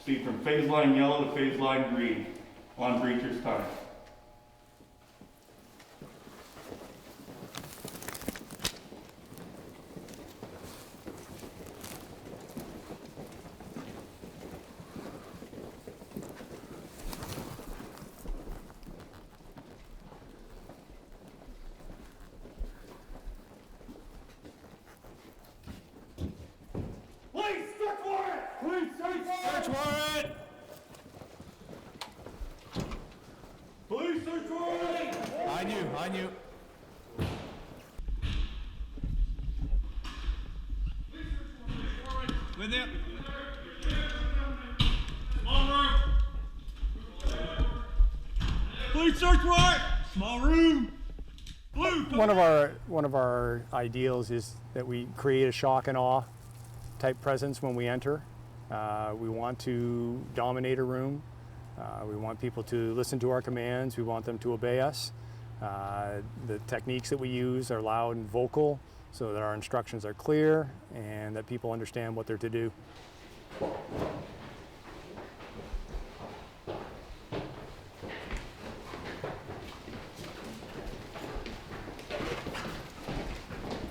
Speed from phase line yellow to phase line green on breacher's time. Search warrant! Police search warrant! On you. With you. Small room. Police search warrant! Small room. Blue. One of our ideals is that we create a shock and awe type presence when we enter. We want to dominate a room. We want people to listen to our commands. We want them to obey us. The techniques that we use are loud and vocal so that our instructions are clear and that people understand what they're to do.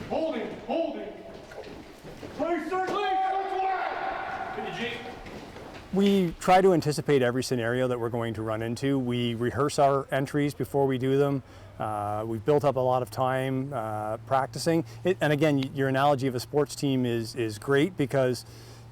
Holding! Police search warrant! We try to anticipate every scenario that we're going to run into. We rehearse our entries before we do them. We've built up a lot of time practicing. And again, your analogy of a sports team is great because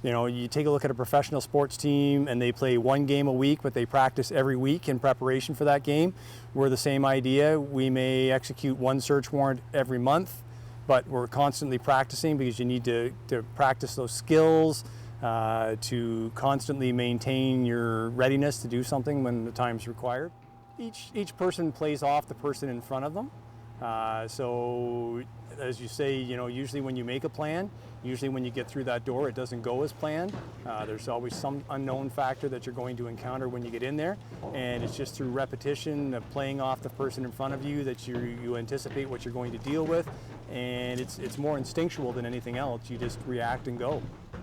you take a look at a professional sports team and they play one game a week, but they practice every week in preparation for that game. We're the same idea. We may execute one search warrant every month, but we're constantly practicing because you need to practice those skills, to constantly maintain your readiness to do something when the time's required. Each person plays off the person in front of them. So as you say, usually when you make a plan, usually when you get through that door, it doesn't go as planned. There's always some unknown factor that you're going to encounter when you get in there. And it's just through repetition of playing off the person in front of you that you anticipate what you're going to deal with. And it's more instinctual than anything else. You just react and go.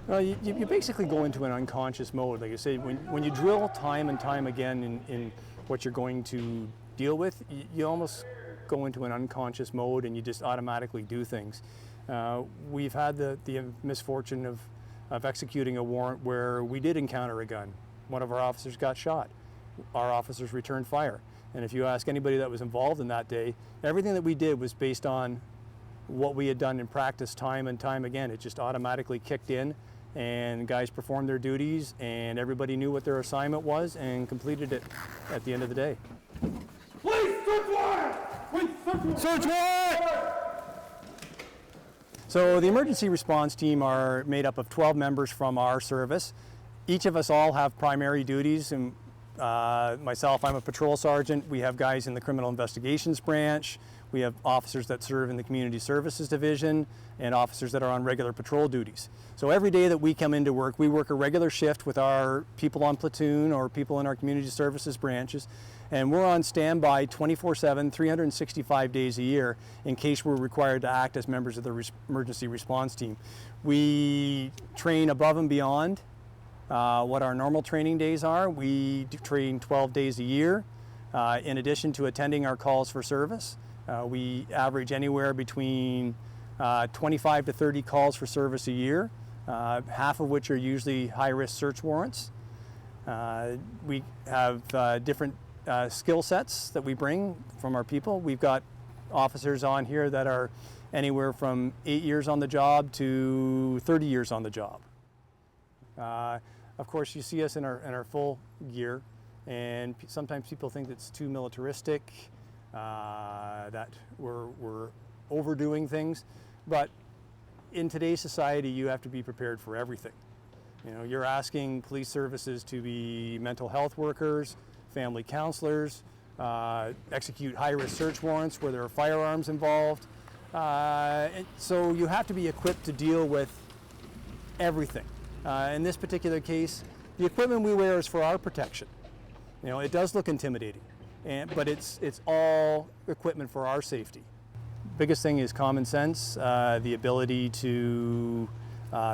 You basically go into an unconscious mode. Like I say, when you drill time and time again in what you're going to deal with, you almost go into an unconscious mode and you just automatically do things. We've had the misfortune of executing a warrant where we did encounter a gun. One of our officers got shot. Our officers returned fire. And if you ask anybody that was involved in that day, everything that we did was based on what we had done in practice time and time again. It just automatically kicked in and guys performed their duties and everybody knew what their assignment was and completed it at the end of the day. Police search warrant! Search warrant! So the emergency response team are made up of 12 members from our service. Each of us all have primary duties, and myself, I'm a patrol sergeant. We have guys in the criminal investigations branch. We have officers that serve in the community services division and officers that are on regular patrol duties. So every day that we come into work, we work a regular shift with our people on platoon or people in our community services branches, and we're on standby 24/7, 365 days a year in case we're required to act as members of the emergency response team. We train above and beyond what our normal training days are. We train 12 days a year in addition to attending our calls for service. We average anywhere between 25 to 30 calls for service a year, half of which are usually high-risk search warrants. We have different skill sets that we bring from our people. We've got officers on here that are anywhere from 8 years on the job to 30 years on the job. Of course, you see us in our full gear, and sometimes people think it's too militaristic, that we're overdoing things, but in today's society you have to be prepared for everything. You're asking police services to be mental health workers, family counselors, execute high-risk search warrants where there are firearms involved, and so you have to be equipped to deal with everything. In this particular case, the equipment we wear is for our protection. It does look intimidating, but it's all equipment for our safety. Biggest thing is common sense, the ability to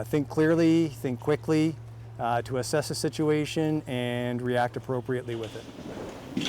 think clearly, think quickly, to assess the situation and react appropriately with it.